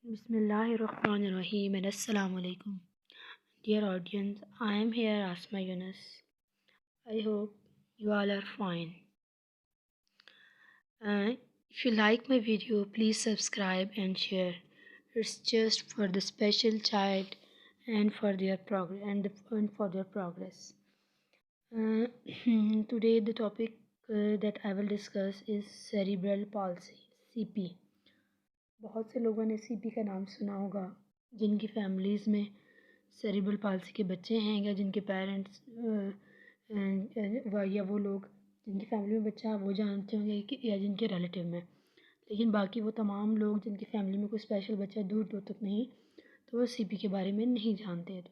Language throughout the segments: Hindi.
Bismillahirrahmanirrahim and Assalamu alaikum. Dear audience, I am here Asma Yunus. I hope you all are fine. If you like my video, please subscribe and share. It's just for the special child and for their progress and for their progress. Uh, Today the topic that I will discuss is cerebral palsy (CP). बहुत से लोगों ने सीपी का नाम सुना होगा जिनकी फैमिलीज़ में सेरिब्रल पाल्सी के बच्चे हैं या जिनके पेरेंट्स या वो लोग जिनकी फैमिली में बच्चा है वो जानते होंगे कि या जिनके रिलेटिव में। लेकिन बाकी वो तमाम लोग जिनकी फैमिली में कोई स्पेशल बच्चा दूर दूर तक नहीं, तो वो सीपी के बारे में नहीं जानते। तो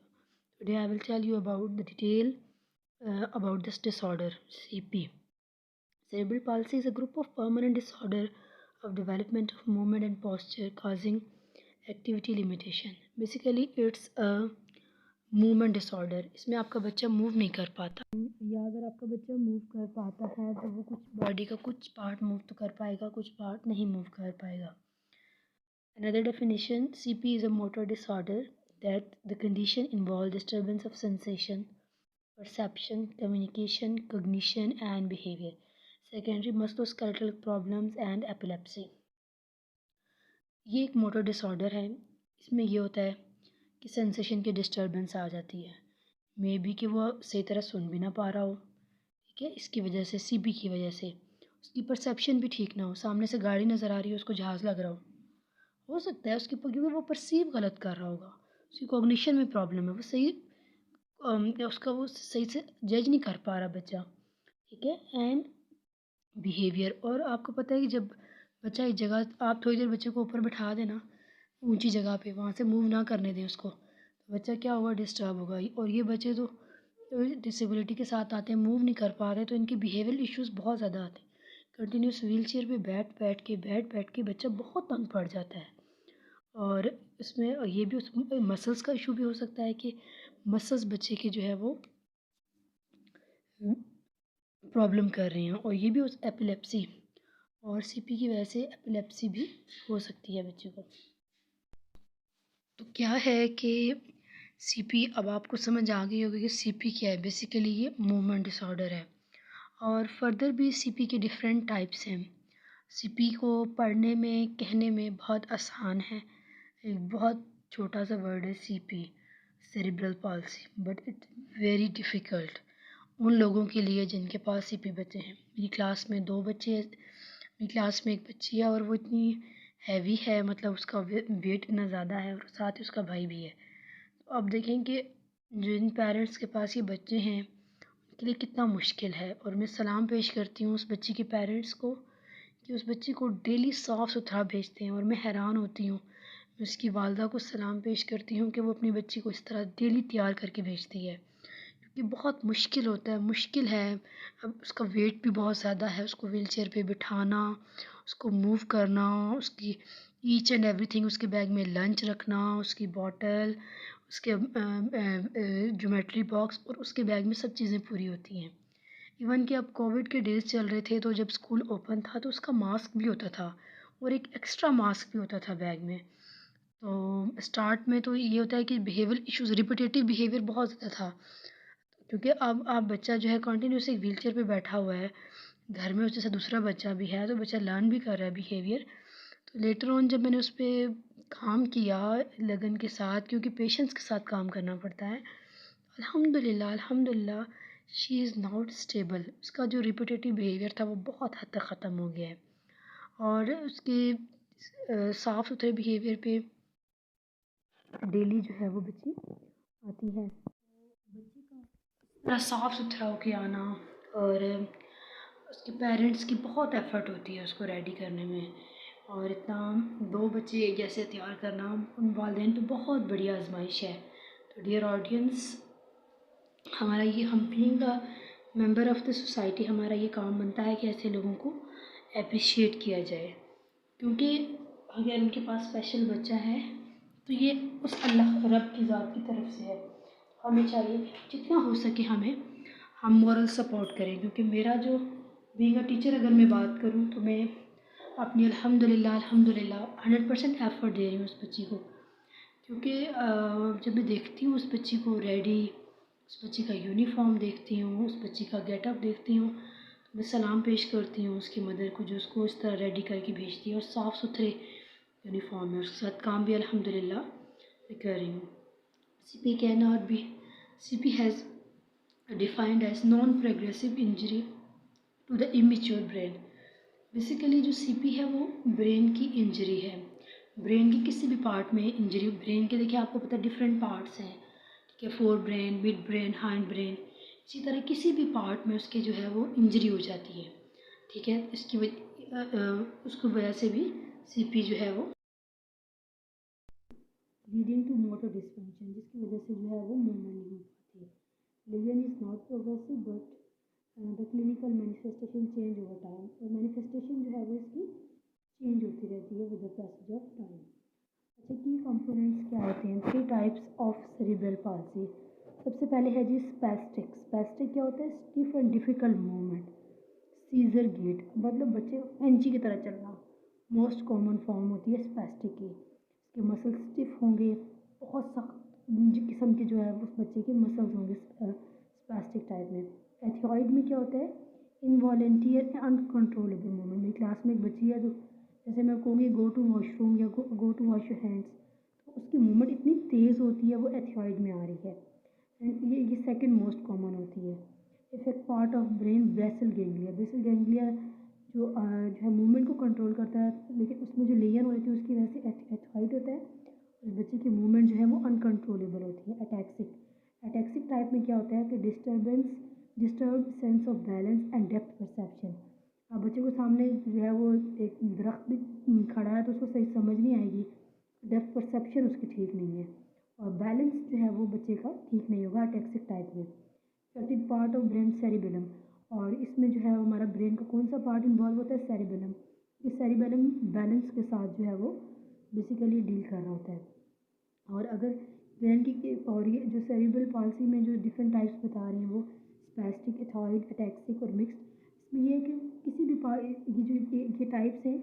today I will tell you about the detail about this disorder CP. Cerebral palsy is a group of permanent disorder of development of movement and posture causing activity limitation. Basically, it's a movement disorder. इसमें आपका बच्चा मूव नहीं कर पाता, या अगर आपका बच्चा मूव कर पाता है तो वो कुछ बॉडी का कुछ पार्ट मूव तो कर पाएगा, कुछ पार्ट नहीं मूव कर पाएगा. Another definition, CP is a motor disorder that the condition involves disturbance of sensation, perception, communication, cognition and behavior. Secondary musculoskeletal problems and epilepsy. ये एक मोटर डिसऑर्डर है. इसमें ये होता है कि सेंसेशन की डिस्टर्बेंस आ जाती है, मे बी कि वो सही तरह सुन भी ना पा रहा हो, ठीक है, इसकी वजह से सीपी की वजह से उसकी परसेप्शन भी ठीक ना हो, सामने से गाड़ी नज़र आ रही है उसको जहाज़ लग रहा हो सकता है उसकी, क्योंकि वो परसीव गलत कर रहा होगा, उसकी कॉग्निशन में प्रॉब्लम है, वो सही उसका वो सही से जज नहीं कर पा रहा बच्चा, ठीक है. एंड बिहेवियर, और आपको पता है कि जब बच्चा एक जगह, आप थोड़ी देर बच्चे को ऊपर बैठा देना ऊंची जगह पे, वहाँ से मूव ना करने दें उसको, तो बच्चा क्या होगा, डिस्टर्ब होगा. और ये बच्चे तो डिसेबिलिटी के साथ आते हैं, मूव नहीं कर पा रहे, तो इनके बिहेवियल इश्यूज़ बहुत ज़्यादा आते हैं. कंटिन्यूस व्हील चेयर पर बैठ के बच्चा बहुत तंग पड़ जाता है. और इसमें ये भी उस मसल्स का इशू भी हो सकता है कि मसल्स बच्चे के जो है वो प्रॉब्लम कर रही हैं, और ये भी उस एपिलेप्सी और सीपी की वजह से एपिलेप्सी भी हो सकती है बच्चे को. तो क्या है कि सीपी, अब आपको समझ आ गई होगी कि सीपी क्या है. बेसिकली ये मूवमेंट डिसऑर्डर है, और फर्दर भी सीपी के डिफरेंट टाइप्स हैं. सीपी को पढ़ने में, कहने में बहुत आसान है, एक बहुत छोटा सा वर्ड है CP, cerebral palsy, but it's very difficult उन लोगों के लिए जिनके पास सीपी बच्चे हैं. मेरी क्लास में 2 बच्चे हैं, मेरी क्लास में एक बच्ची है और वो इतनी हैवी है, मतलब उसका वेट इतना ज़्यादा है, और साथ ही उसका भाई भी है. तो अब देखें कि जिन पेरेंट्स के पास ये बच्चे हैं उनके लिए कितना मुश्किल है. और मैं सलाम पेश करती हूँ उस बच्ची के पेरेंट्स को कि उस बच्ची को डेली साफ़ सुथरा भेजते हैं, और मैं हैरान होती हूँ. मैं उसकी वालदा को सलाम पेश करती हूँ कि वो अपनी बच्ची को इस तरह डेली तैयार करके भेजती है, क्योंकि बहुत मुश्किल होता है, मुश्किल है. अब उसका वेट भी बहुत ज़्यादा है, उसको व्हील चेयर पर बिठाना, उसको मूव करना, उसकी ईच एंड एवरीथिंग, उसके बैग में लंच रखना, उसकी बॉटल, उसके ज्योमेट्री बॉक्स, और उसके बैग में सब चीज़ें पूरी होती हैं. इवन कि अब कोविड के डेज़ चल रहे थे, तो जब स्कूल ओपन था तो उसका मास्क भी होता था, और एक एक्स्ट्रा मास्क भी होता था बैग में. तो स्टार्ट में तो ये होता है कि बिहेवियर इश्यूज़, रिपीटेटिव बिहेवियर बहुत ज़्यादा था, क्योंकि अब आप बच्चा जो है कंटिन्यूस एक व्हील चेयर पर बैठा हुआ है, घर में उस जैसा दूसरा बच्चा भी है, तो बच्चा लर्न भी कर रहा है बिहेवियर. तो लेटर ऑन जब मैंने उस पर काम किया लगन के साथ, क्योंकि पेशेंस के साथ काम करना पड़ता है, अल्हम्दुलिल्लाह अल्हम्दुलिल्लाह शी इज़ नाउ स्टेबल. उसका जो रिपीटेटिव बिहेवियर था वो बहुत हद तक ख़त्म हो गया है, और उसके साफ़ सुथरे बिहेवियर पे डेली जो है वो बच्ची आती है. बच्ची का पूरा साफ़ सुथरा होके आना, और उसके पेरेंट्स की बहुत एफ़र्ट होती है उसको रेडी करने में, और इतना 2 बच्चे एक जैसे तैयार करना उन वालिदैन पे बहुत बड़ी आजमाइश है. तो डियर ऑडियंस, हमारा ये, हम being the member of the society, हमारा ये काम बनता है कि ऐसे लोगों को अप्रिशिएट किया जाए, क्योंकि अगर उनके पास स्पेशल बच्चा है तो ये उस अल्लाह रब की ज़ात की तरफ से है. हमें चाहिए जितना हो सके हम मॉरल सपोर्ट करें, क्योंकि मेरा जो बीइंग अ टीचर, अगर मैं बात करूँ तो मैं अपनी अल्हम्दुलिल्लाह 100% एफ़र्ट दे रही हूँ उस बच्ची को, क्योंकि जब मैं देखती हूँ उस बच्ची को रेडी, उस बच्ची का यूनिफ़ॉर्म देखती हूँ, उस बच्ची का गेटअप देखती हूँ, तो मैं सलाम पेश करती हूँ उसकी मदर को जो उसको इस तरह रेडी करके भेजती है, और साफ़ सुथरे यूनिफ़ॉर्म में उसके साथ काम भी अल्हम्दुलिल्लाह मैं कर रही हूँ। CP cannot be CP has defined as non-progressive injury to the immature brain। Basically जो CP है वो ब्रेन की इंजरी है, ब्रेन के किसी भी पार्ट में इंजरी। ब्रेन के देखिए आपको पता है डिफरेंट पार्ट्स हैं, ठीक है, fore brain, mid brain, hind brain, इसी तरह किसी भी पार्ट में उसके जो है वो इंजरी हो जाती है, ठीक है। उसकी वजह से भी CP जो है वो लीडिंग टू मोटर डिस्फंक्शन, जिसकी वजह से जो है वो मूवमेंट नहीं हो पाती है। Lesion is not progressive but the clinical manifestation change over time, और मैनिफेस्टेशन जो है वो इसकी चेंज होती रहती है with the passage of time. अच्छा, की कंपोनेंट्स क्या होते हैं? 3 टाइप्स ऑफ सेरिब्रल पाल्सी। सबसे पहले है जी स्पैस्टिक। स्पैस्टिक क्या होता है? Stiff and difficult movement. Scissor gait, मतलब बच्चे कैंची की तरह चलना, मोस्ट कॉमन फॉर्म होती है स्पैस्टिक की। इसके मसल स्टिफ होंगे, बहुत सख्त किस्म के जो है उस बच्चे के मसल्स होंगे स्पैस्टिक टाइप में। एथियॉइड में क्या होता है? इनवॉलेंटियर अनकंट्रोलेबल मूवमेंट। मेरी क्लास में एक बच्ची है जो, जैसे मैं कहूँगी गो टू वॉशरूम या go to wash your hands, तो उसकी मूवमेंट इतनी तेज़ होती है, वो एथियॉइड में आ रही है। एंड ये सेकंड मोस्ट कॉमन होती है। Effect part of brain basal ganglia. Basal ganglia जो है मूवमेंट को कंट्रोल करता है, लेकिन उसमें जो लेयर होती है उसकी वजह से एथियॉइड होता है, उस बच्चे की मूवमेंट जो है वो अनकंट्रोलेबल होती है। अटैक्सिक। अटैक्सिक टाइप में क्या होता है कि disturb sense of balance and depth perception. अब बच्चे को सामने जो है वो एक दरख्त भी खड़ा है तो उसको सही समझ नहीं आएगी, डेप्थ परसेप्शन उसकी ठीक नहीं है, और बैलेंस जो है वो बच्चे का ठीक नहीं होगा अटैक्सिक टाइप में। Second part of brain cerebellum, और इसमें जो है हमारा ब्रेन का कौन सा पार्ट इन्वॉल्व होता है? सेरिबेलम। इस सेरिबेलम बैलेंस के साथ जो है वो बेसिकली डील कर रहा होता है। और अगर ब्रेन की, और ये जो सेरिब्रल पाल्सी में जो डिफरेंट टाइप्स बता रहे हैं वो स्पैस्टिक, एथॉइड, अटैक्सिक और मिक्स्ड, इसमें ये है कि किसी भी ये जो ये टाइप्स हैं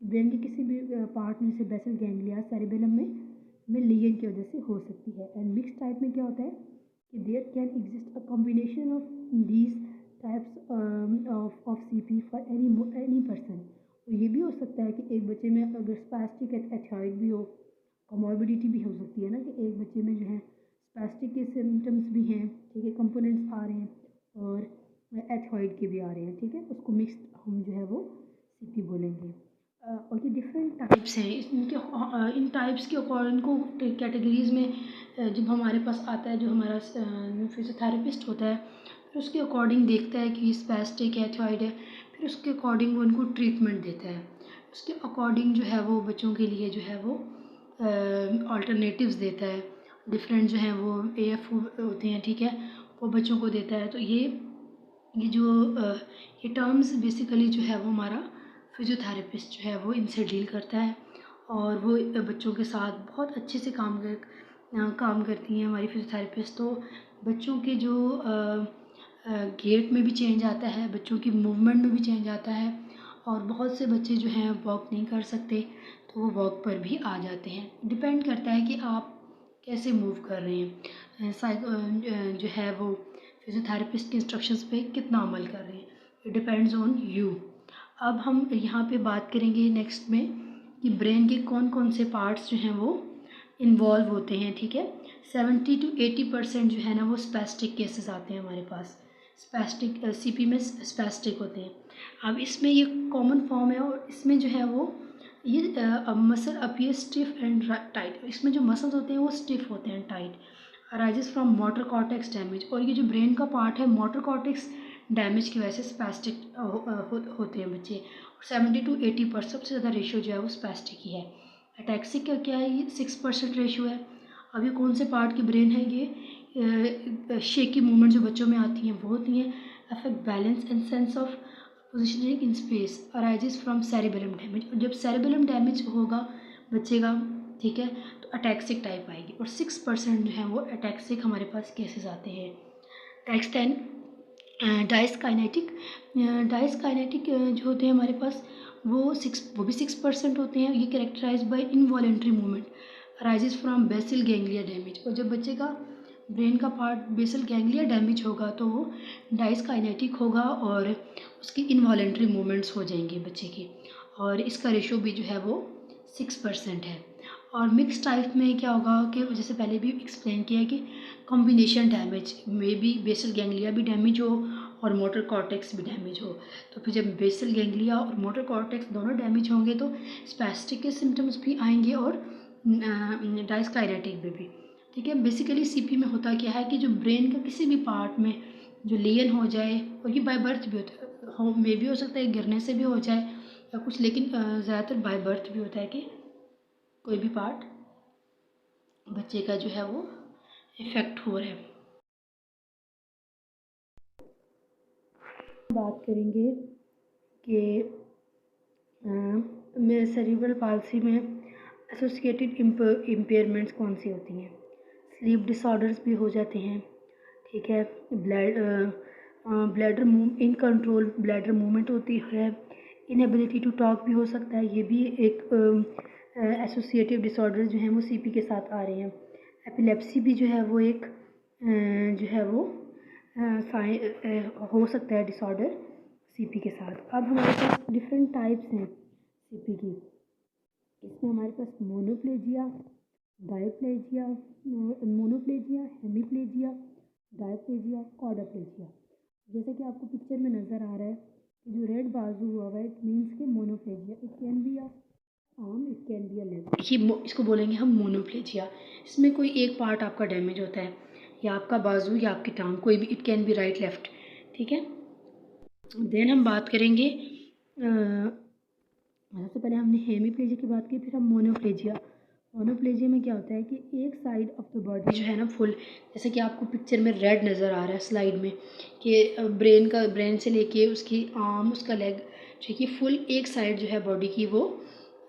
ब्रेन के किसी भी पार्ट में, जैसे बेसल गैंग्लिया सेरिबेलम में लिगेंड की वजह से हो सकती है। एंड मिक्स टाइप में क्या होता है कि there can exist a combination of these types of CP for any person. तो ये भी हो सकता है कि एक बच्चे में अगर स्पैस्टिक एथॉइड भी हो, कॉमॉर्बिडिटी भी हो सकती है ना, कि एक बच्चे में जो है स्पैस्टिक के सिम्टम्स भी हैं, ठीक है, कंपोनेंट्स आ रहे हैं और एथॉइड के भी आ रहे हैं, ठीक है, उसको मिक्स्ड हम जो है वो CP बोलेंगे। और ये डिफरेंट टाइप्स हैं इनके, इन टाइप्स के अकॉर्डिंग को कैटेगरीज़ में जब हमारे पास आता है जो हमारा फिजियोथेरेपिस्ट होता है, फिर उसके अकॉर्डिंग देखता है कि स्पैस्टिक है, एथॉइड है, फिर उसके अकॉर्डिंग वो उनको ट्रीटमेंट देता है। उसके अकॉर्डिंग जो है वो बच्चों के लिए जो है वो अल्टरनेटिव्स देता है, डिफरेंट जो हैं वो AF होते हैं, ठीक है, वो बच्चों को देता है। तो ये जो ये टर्म्स बेसिकली जो है वो हमारा फिजियोथेरेपिस्ट जो है वो इनसे डील करता है, और वो बच्चों के साथ बहुत अच्छे से काम करती हैं हमारी फिजियोथेरेपिस्ट। तो बच्चों के जो गेट में भी चेंज आता है, बच्चों की मूवमेंट में भी चेंज आता है, और बहुत से बच्चे जो हैं वॉक नहीं कर सकते तो वो वॉक पर भी आ जाते हैं। डिपेंड करता है कि आप कैसे मूव कर रहे हैं, जो है वो फिजियोथेरेपिस्ट के इंस्ट्रक्शंस पे कितना अमल कर रहे हैं, इट डिपेंड्स ऑन यू। अब हम यहाँ पे बात करेंगे नेक्स्ट में कि ब्रेन के कौन कौन से पार्ट्स जो हैं वो इन्वॉल्व होते हैं, ठीक है। 70 to 80% जो है ना वो स्पैस्टिक केसेस आते हैं हमारे पास, स्पैस्टिक CP में स्पैस्टिक होते हैं। अब इसमें ये कॉमन फॉर्म है, और इसमें जो है वो ये muscle appear stiff and tight. इसमें जो मसल्स होते हैं वो स्टिफ होते हैं, tight, arises from motor cortex damage. और ये जो ब्रेन का पार्ट है मोटर कॉर्टेक्स डैमेज की वजह से स्पैस्टिक होते हैं बच्चे। 70 to 80% सबसे ज़्यादा रेशियो जो है वो स्पैस्टिक ही है। अटैक्सिक का क्या है? ये 6% रेशियो है। अब ये कौन से पार्ट की ब्रेन है? ये शेकी मूवमेंट जो बच्चों में आती हैं वो होती हैं। Affect balance and sense of positioning in space, arises from cerebellum damage. और जब सेरिबेलम डैमेज होगा बच्चे का, ठीक है, तो अटैक्सिक टाइप आएगी। और 6% जो है वो अटैक्सिक हमारे पास केसेस आते हैं। Next 10 dice kinetic. जो होते हैं हमारे पास वो भी 6% होते हैं। ये characterise by involuntary movement arises from basal ganglia damage. और जब बच्चे का ब्रेन का पार्ट बेसल गैंग्लिया डैमेज होगा तो वो डाइसकाइनेटिक होगा और उसकी इनवॉलेंट्री मूवमेंट्स हो जाएंगे बच्चे की, और इसका रेशो भी जो है वो 6% है। और मिक्स टाइप में क्या होगा कि जैसे पहले भी एक्सप्लेन किया है कि कॉम्बिनेशन डैमेज में भी बेसल गैंग्लिया भी डैमेज हो और मोटर कॉर्टेक्स भी डैमेज हो। तो फिर जब बेसल गैंग्लिया और मोटर कॉर्टेक्स दोनों डैमेज होंगे तो स्पैस्टिक के सिम्टम्स भी आएंगे और डाइसकाइनेटिक भी। ठीक है, बेसिकली सीपी में होता क्या है कि जो ब्रेन का किसी भी पार्ट में जो लेन हो जाए, और ये बाय बर्थ भी होता है, में भी हो सकता है, गिरने से भी हो जाए या कुछ, लेकिन ज़्यादातर बाय बर्थ भी होता है कि कोई भी पार्ट बच्चे का जो है वो इफ़ेक्ट हो रहा है। बात करेंगे कि में सेरिब्रल पाल्सी में एसोसिएटेड इम्पेयरमेंट्स कौन सी होती हैं। स्लीप डिसऑर्डर्स भी हो जाते हैं। ठीक है, ब्लैडर इनकंट्रोल ब्लैडर मूवमेंट होती है। इनएबिलिटी टू टॉक भी हो सकता है, ये भी एक एसोसिएटिव डिसऑर्डर जो हैं वो सीपी के साथ आ रहे हैं। एपिलेप्सी भी जो है वो एक जो है वो हो सकता है डिसऑर्डर सीपी के साथ। अब हमारे पास डिफरेंट टाइप्स हैं सीपी की। इसमें हमारे पास मोनोप्लेजिया, डायप्लेजिया, मोनोप्लेजिया, हेमीप्लेजिया, डायप्लेजिया, क्वाड्रप्लेजिया। जैसे कि आपको पिक्चर में नज़र आ रहा है कि जो रेड बाजू हुआ हुआ है, इट मीन्स के monoplegia. It can be a arm, it can be a leg. इसको बोलेंगे हम मोनोप्लेजिया। इसमें कोई एक पार्ट आपका डैमेज होता है, या आपका बाजू या आपकी टांग, कोई भी, it can be right left. ठीक है, देन हम बात करेंगे सबसे पहले हमने हेमीप्लेजिया की बात की, फिर हम मोनोप्लेजिया। मोनोप्लेजिया में क्या होता है कि एक साइड ऑफ द बॉडी जो है ना फुल, जैसे कि आपको पिक्चर में रेड नज़र आ रहा है स्लाइड में, कि ब्रेन से लेके उसकी आर्म, उसका लेग जो कि फुल एक साइड जो है बॉडी की वो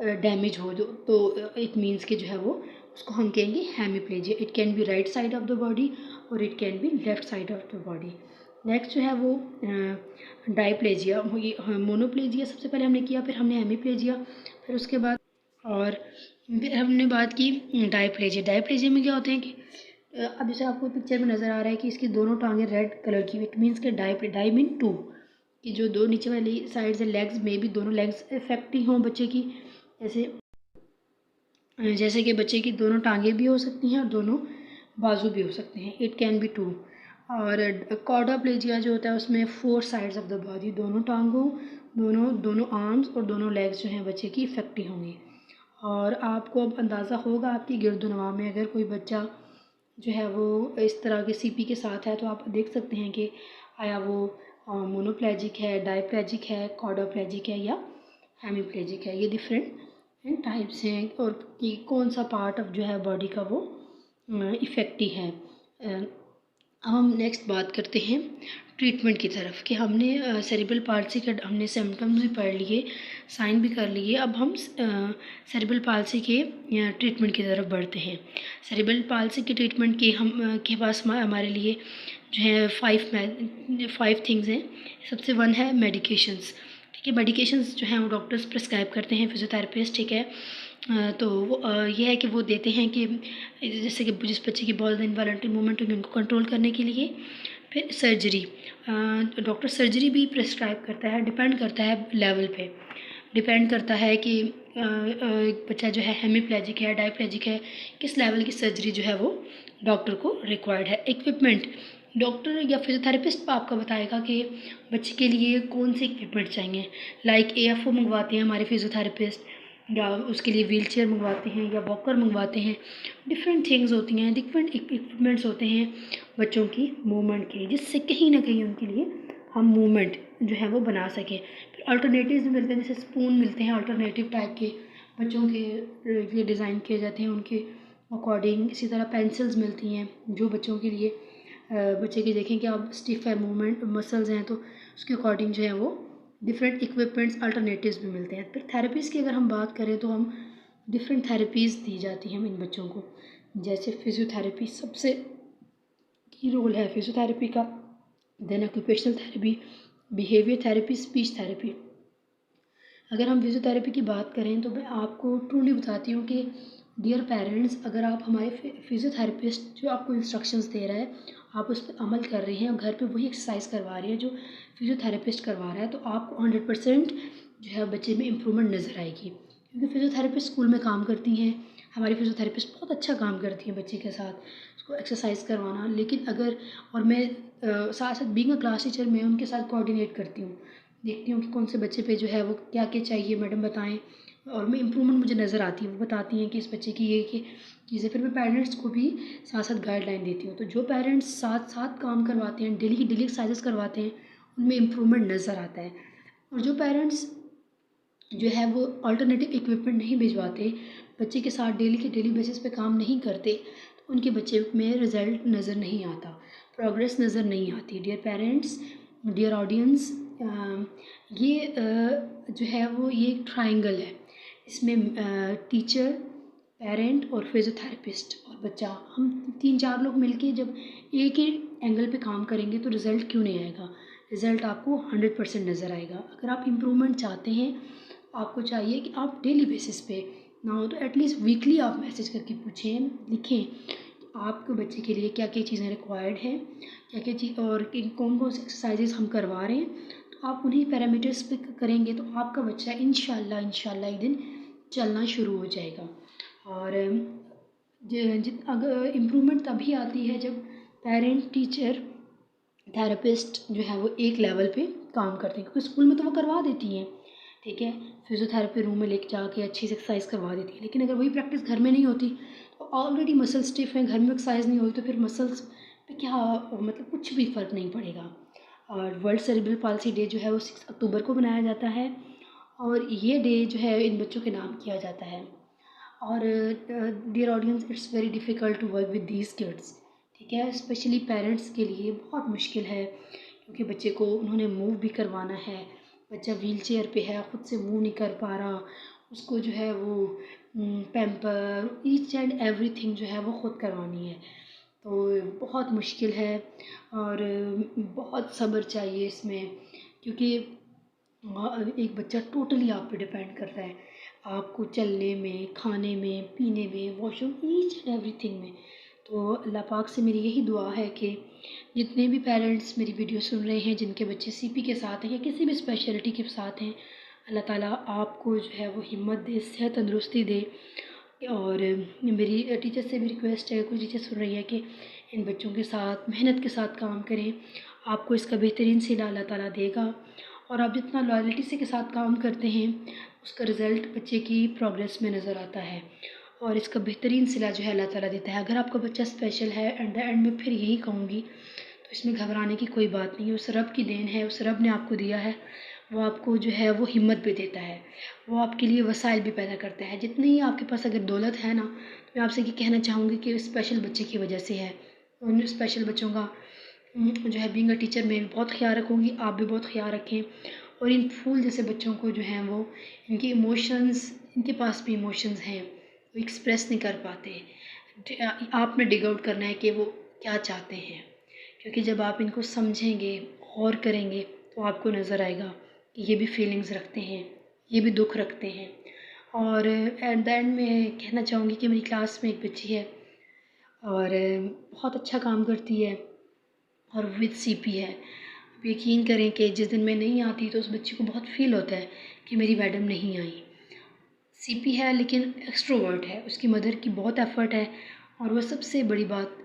डैमेज हो, तो इट मीन्स कि जो है वो उसको हम कहेंगे hemiplegia. It can be right side of the body और it can be left side of the body. Next जो है वो डायप्लेजिया। मोनोप्लेजिया सबसे पहले हमने किया, फिर हमने हेमीप्लेजिया, फिर उसके बाद और फिर हमने बात की डायप्लेजिया। डायप्लेजिया में क्या होते हैं कि अब जैसे आपको पिक्चर में नज़र आ रहा है कि इसकी दोनों टांगें रेड कलर की, इट मीन्स के डाई मीन टू, कि जो दो नीचे वाली साइड से लेग्स में भी दोनों लेग्स इफेक्ट ही हों बच्चे की। जैसे कि बच्चे की दोनों टांगें भी हो सकती हैं और दोनों बाजू भी हो सकते हैं, इट कैन बी टू। और क्वाड्रप्लेजिया जो होता है उसमें 4 साइड्स ऑफ द बॉडी, दोनों टांगों, दोनों आर्म्स और दोनों लेग्स जो हैं बच्चे की इफेक्टिव होंगी। और आपको अब अंदाज़ा होगा आपकी गिरदुनवा में अगर कोई बच्चा जो है वो इस तरह के सीपी के साथ है, तो आप देख सकते हैं कि आया वो मोनोप्लेजिक है, डायप्लेजिक है, क्वाड्रप्लेजिक है या हेमीप्लेजिक है। ये डिफरेंट टाइप्स हैं, और कि कौन सा पार्ट ऑफ जो है बॉडी का वो इफ़ेक्टिव है। अब हम नेक्स्ट बात करते हैं ट्रीटमेंट की तरफ, कि हमने सेरिब्रल पाल्सी के हमने सिम्टम्स भी पढ़ लिए, साइन भी कर लिए। अब हम सेरिब्रल पाल्सी के ट्रीटमेंट की तरफ बढ़ते हैं। सेरिब्रल पाल्सी के ट्रीटमेंट के के पास हमारे लिए जो है 5 थिंग्स हैं। सबसे वन है मेडिकेशंस। ठीक है, मेडिकेशंस जो हैं वो डॉक्टर्स प्रिस्क्राइब करते हैं, फिजियोथेरेपिस्ट। ठीक है, तो ये है कि वो देते हैं कि जैसे कि जिस बच्चे की बहुत इनवॉलंटरी मूवमेंट होगी उनको कंट्रोल करने के लिए। फिर सर्जरी, डॉक्टर सर्जरी भी प्रिस्क्राइब करता है, डिपेंड करता है लेवल पे, डिपेंड करता है कि बच्चा जो है हेमीप्लेजिक है, डायप्लेजिक है, किस लेवल की सर्जरी जो है वो डॉक्टर को रिक्वायर्ड है। इक्विपमेंट, डॉक्टर या फिजियोथेरेपिस्ट आपका बताएगा कि बच्चे के लिए कौन से इक्विपमेंट चाहिए। लाइक AFO मंगवाते हैं हमारे फिजियोथेरेपिस्ट, या उसके लिए व्हील चेयर मंगवाते हैं या वॉकर मंगवाते हैं। डिफरेंट थिंग्स होती हैं, डिफरेंट इक्विपमेंट्स होते हैं बच्चों की मूवमेंट के लिए, जिससे कहीं ना कहीं उनके लिए हम मूवमेंट जो है वो बना सकें। फिर अल्टरनेटिव्स भी मिलते हैं, जैसे स्पून मिलते हैं अल्टरनेटिव टाइप के, बच्चों के लिए डिज़ाइन किए जाते हैं उनके अकॉर्डिंग। इसी तरह पेंसिल्स मिलती हैं जो बच्चों के लिए बच्चे की देखें कि अब स्टिफ है मूवमेंट मसल्स हैं, तो उसके अकॉर्डिंग जो है वो डिफरेंट इक्विपमेंट्स अल्टरनेटिव्स भी मिलते हैं। फिर थेरेपीज़ की अगर हम बात करें तो हम डिफरेंट थेरेपीज़ दी जाती हैं इन बच्चों को। जैसे फिजियोथेरेपी सबसे की रोल है फिजियोथेरेपी का, then occupational therapy, behaviour therapy, speech therapy. अगर हम फिज़ियोथेरेपी की बात करें तो मैं आपको ट्रूली बताती हूँ कि डियर पेरेंट्स, अगर आप हमारे फिज़ियोथेरेपिस्ट जो आपको इंस्ट्रक्शंस दे रहा है, आप उस पर अमल कर रहे हैं और घर पे वही एक्सरसाइज करवा रहे हैं जो फिज़ियोथेरेपिस्ट करवा रहा है, तो आपको 100% जो है बच्चे में इम्प्रूवमेंट नज़र आएगी। क्योंकि फिज़ियोथेरेपिस्ट स्कूल में काम करती हैं, हमारी फिज़ियोथेरेपिस्ट बहुत अच्छा काम करती हैं बच्चे के साथ, उसको एक्सरसाइज करवाना। लेकिन अगर और मैं साथ साथ बीइंग अ क्लास टीचर मैं उनके साथ कोऑर्डिनेट करती हूँ, देखती हूँ कि कौन से बच्चे पे जो है वो क्या क्या चाहिए, मैडम बताएं, और मैं इम्प्रूवमेंट मुझे नज़र आती है, वो बताती हैं कि इस बच्चे की ये चीज़ें, फिर मैं पेरेंट्स को भी साथ साथ गाइडलाइन देती हूँ। तो जो पेरेंट्स साथ साथ काम करवाते हैं, डेली की डेली एक्सरसाइजेस करवाते हैं, उनमें इम्प्रूवमेंट नज़र आता है। और जो पेरेंट्स जो है वो अल्टरनेटिव इक्विपमेंट नहीं भिजवाते, बच्चे के साथ डेली के डेली बेसिस पे काम नहीं करते, तो उनके बच्चे में रिज़ल्ट नज़र नहीं आता, प्रोग्रेस नज़र नहीं आती। डियर पेरेंट्स, डियर ऑडियंस, ये जो है वो ये एक ट्रायंगल है। इसमें टीचर, पेरेंट और फिज़ियोथेरेपिस्ट और बच्चा, हम 3-4 लोग मिलके जब एक ही एंगल पे काम करेंगे तो रिज़ल्ट क्यों नहीं आएगा? रिज़ल्ट आपको 100% नज़र आएगा। अगर आप इम्प्रूवमेंट चाहते हैं, आपको चाहिए कि आप डेली बेसिस पे ना हो तो एटलीस्ट वीकली आप मैसेज करके पूछें, लिखें कि आपके बच्चे के लिए क्या क्या चीज़ें रिक्वायर्ड हैं, क्या क्या चीज़ और कौन कौन से एक्सरसाइजेज हम करवा रहे हैं। तो आप उन्हीं पैरामीटर्स पे करेंगे तो आपका बच्चा इंशाल्लाह एक दिन चलना शुरू हो जाएगा। और अगर इम्प्रूवमेंट तभी आती है जब पेरेंट, टीचर, थेरेपिस्ट जो है वो एक लेवल पे काम करते हैं, क्योंकि स्कूल में तो वो करवा देती हैं, ठीक है, फिजियोथेरेपी रूम में लेके जाके अच्छी से एक्सरसाइज करवा देती है। लेकिन अगर वही प्रैक्टिस घर में नहीं होती, तो ऑलरेडी मसल स्टिफ हैं, घर में एक्सरसाइज नहीं हुई, तो फिर मसल्स पे क्या मतलब कुछ भी फ़र्क नहीं पड़ेगा। और वर्ल्ड सेरेब्रल पाल्सी डे जो है वो 6 अक्टूबर को मनाया जाता है, और ये डे जो है इन बच्चों के नाम किया जाता है। और dear audience, it's very difficult to work with these kids, ठीक है, स्पेशली पेरेंट्स के लिए बहुत मुश्किल है, क्योंकि बच्चे को उन्होंने मूव भी करवाना है, बच्चा व्हील चेयर पे है, ख़ुद से मूव नहीं कर पा रहा, उसको जो है वो पैम्पर ईच एंड एवरीथिंग जो है वो ख़ुद करवानी है, तो बहुत मुश्किल है। और बहुत सब्र चाहिए इसमें, क्योंकि एक बच्चा टोटली आप पे डिपेंड कर रहा है, आपको चलने में, खाने में, पीने में, वॉशरूम, ईच एंड एवरीथिंग में। तो अल्लाह पाक से मेरी यही दुआ है कि जितने भी पेरेंट्स मेरी वीडियो सुन रहे हैं, जिनके बच्चे सीपी के साथ हैं या किसी भी स्पेशलिटी के साथ हैं, अल्लाह ताला आपको जो है वो हिम्मत दे, सेहत तंदुरुस्ती दे। और मेरी टीचर से भी रिक्वेस्ट है, कुछ टीचर सुन रही है, कि इन बच्चों के साथ मेहनत के साथ काम करें, आपको इसका बेहतरीन सिला अल्लाह ताला देगा। और आप जितना लॉयल्टी से के साथ काम करते हैं, उसका रिज़ल्ट बच्चे की प्रोग्रेस में नज़र आता है, और इसका बेहतरीन सिला जो है अल्लाह ताला देता है। अगर आपका बच्चा स्पेशल है, एट द एंड में फिर यही कहूँगी, तो इसमें घबराने की कोई बात नहीं है, उस रब की देन है, उस रब ने आपको दिया है, वो आपको जो है वो हिम्मत भी देता है, वो आपके लिए वसाइल भी पैदा करता है। जितनी ही आपके पास अगर दौलत है ना, तो मैं आपसे ये कहना चाहूँगी कि स्पेशल बच्चे की वजह से है। उन स्पेशल बच्चों का जो है बीइंग अ टीचर मैं भी बहुत ख्याल रखूँगी, आप भी बहुत ख्याल रखें। और इन फूल जैसे बच्चों को जो हैं वो, इनकी इमोशंस, इनके पास भी इमोशंस हैं, वो एक्सप्रेस नहीं कर पाते। आपने डिग आउट करना है कि वो क्या चाहते हैं, क्योंकि जब आप इनको समझेंगे, गौर करेंगे, तो आपको नज़र आएगा कि ये भी फीलिंग्स रखते हैं, ये भी दुख रखते हैं। और एट द एंड में कहना चाहूँगी कि मेरी क्लास में एक बच्ची है, और बहुत अच्छा काम करती है, और विद सीपी है। आप यकीन करें कि जिस दिन मैं नहीं आती तो उस बच्ची को बहुत फ़ील होता है कि मेरी मैडम नहीं आई। सीपी है लेकिन एक्सट्रोवर्ट है, उसकी मदर की बहुत एफ़र्ट है, और वह सबसे बड़ी बात,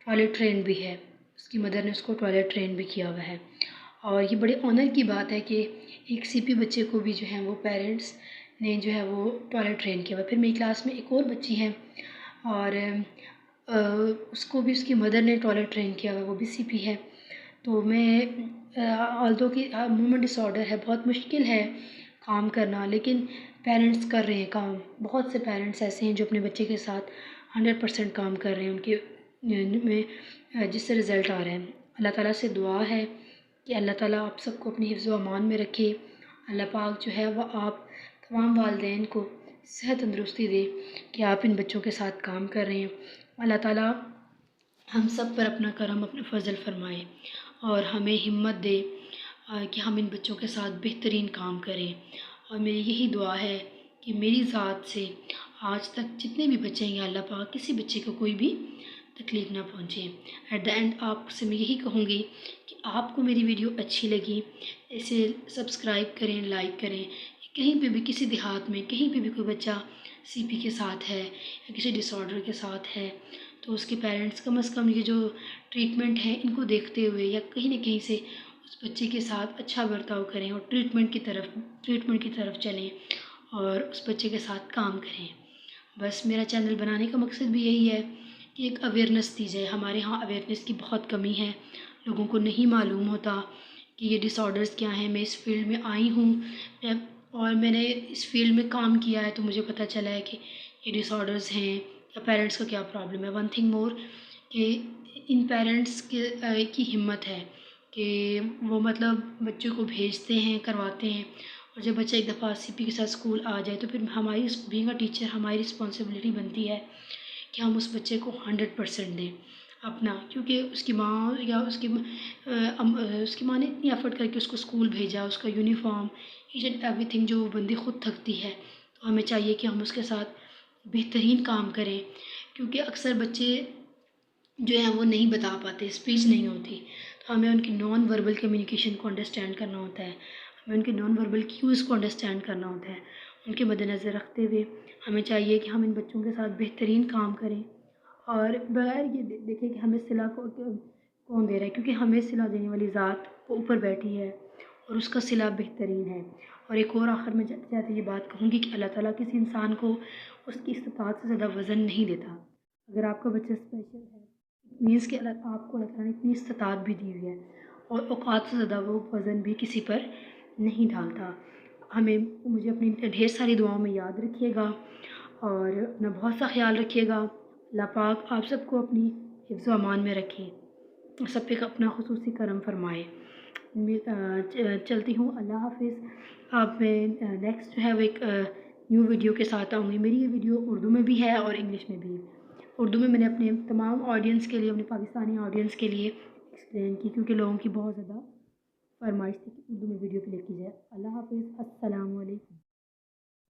टॉयलेट ट्रेन भी है, उसकी मदर ने उसको टॉयलेट ट्रेन भी किया हुआ है। और ये बड़े ऑनर की बात है कि एक सीपी बच्चे को भी जो है वो पेरेंट्स ने जो है वो टॉयलेट ट्रेन किया हुआ है। फिर मेरी क्लास में एक और बच्ची है, और उसको भी उसकी मदर ने टॉयलेट ट्रेन किया हुआ है, वो भी सीपी है। तो मैं ऑल्दो कि मूवमेंट डिसऑर्डर है, बहुत मुश्किल है काम करना, लेकिन पेरेंट्स कर रहे हैं काम। बहुत से पेरेंट्स ऐसे हैं जो अपने बच्चे के साथ 100% काम कर रहे हैं, उनके में जिससे रिज़ल्ट आ रहे हैं। अल्लाह ताला से दुआ है कि अल्लाह ताला आप सबको अपनी हिफ्ज़ व अमान में रखे। अल्लाह पाक जो है वह आप तमाम वालिदैन को सेहत तंदुरुस्ती दे कि आप इन बच्चों के साथ काम कर रहे हैं। अल्लाह ताला हम सब पर अपना करम, अपना फ़ज़ल फ़रमाए, और हमें हिम्मत दे कि हम इन बच्चों के साथ बेहतरीन काम करें। और मेरी यही दुआ है कि मेरी ज़ात से आज तक जितने भी बच्चे हैं, अल्लाह पाक किसी बच्चे को कोई भी तकलीफ़ ना पहुँचे। एट द एंड आपसे मैं यही कहूँगी कि आपको मेरी वीडियो अच्छी लगी, इसे सब्सक्राइब करें, लाइक करें। कहीं पे भी किसी देहात में कहीं पे भी कोई बच्चा सीपी के साथ है या किसी डिसऑर्डर के साथ है, तो उसके पेरेंट्स कम से कम ये जो ट्रीटमेंट है इनको देखते हुए या कहीं न कहीं से उस बच्चे के साथ अच्छा बर्ताव करें और ट्रीटमेंट की तरफ चलें और उस बच्चे के साथ काम करें। बस मेरा चैनल बनाने का मकसद भी यही है कि एक अवेयरनेस दी जाए। हमारे यहाँ अवेयरनेस की बहुत कमी है, लोगों को नहीं मालूम होता कि ये डिसऑर्डर्स क्या हैं। मैं इस फील्ड में आई हूँ और मैंने इस फील्ड में काम किया है, तो मुझे पता चला है कि ये डिसऑर्डर्स हैं या पेरेंट्स का क्या प्रॉब्लम है। वन थिंग मोर कि इन पेरेंट्स के की हिम्मत है कि वो मतलब बच्चों को भेजते हैं, करवाते हैं, और जब बच्चा एक दफ़ा सीपी के साथ स्कूल आ जाए तो फिर हमारी बीइंग अ टीचर हमारी रिस्पॉन्सिबिलिटी बनती है कि हम उस बच्चे को 100% दें अपना, क्योंकि उसकी माँ या उसकी माँ ने इतनी एफ़र्ट करके उसको स्कूल भेजा, उसका यूनिफ़ॉर्म, ईच एंड एवरीथिंग जो वो बंदी खुद थकती है, तो हमें चाहिए कि हम उसके साथ बेहतरीन काम करें। क्योंकि अक्सर बच्चे जो हैं वो नहीं बता पाते, स्पीच नहीं होती, तो हमें उनकी नॉन वर्बल कम्युनिकेशन को अंडरस्टैंड करना होता है, हमें उनके नॉन वर्बल क्यूज़ को अंडरस्टैंड करना होता है। उनके मद्देनज़र रखते हुए हमें चाहिए कि हम इन बच्चों के साथ बेहतरीन काम करें और बगैर ये देखें कि हमें सिला को कौन दे रहा है, क्योंकि हमें सिला देने वाली ज़ात वो ऊपर बैठी है और उसका सिला बेहतरीन है। और एक और आखिर में जाते जाते ये बात कहूँगी कि अल्लाह ताला किसी इंसान को उसकी इस्तिताअत से ज़्यादा वज़न नहीं देता। अगर आपका बच्चा स्पेशल है, मीन्स कि आपको अल्लाह ताला ने इतनी इस्तिताअत भी दी हुई है और औकात से ज़्यादा वो वज़न भी किसी पर नहीं डालता। हमें मुझे अपनी ढेर सारी दुआओं में याद रखिएगा और अपना बहुत सा ख्याल रखिएगा। अल्लाह पाक आप सबको अपनी हिफ्ज़ व अमान में रखे, सब पे अपना खुसूसी करम फरमाए। चलती हूँ, अल्लाह हाफ़िज़। अब मैं नेक्स्ट जो है वो एक न्यू वीडियो के साथ आऊँगी। मेरी ये वीडियो उर्दू में भी है और इंग्लिश में भी। उर्दू में मैंने अपने तमाम ऑडियंस के लिए, अपने पाकिस्तानी ऑडियंस के लिए एक्सप्लेन की, क्योंकि लोगों की बहुत ज़्यादा फरमाइश थी कि उर्दू में वीडियो प्ले की जाए। अल्लाह हाफ़िज़, अस्सलामु अलैकुम।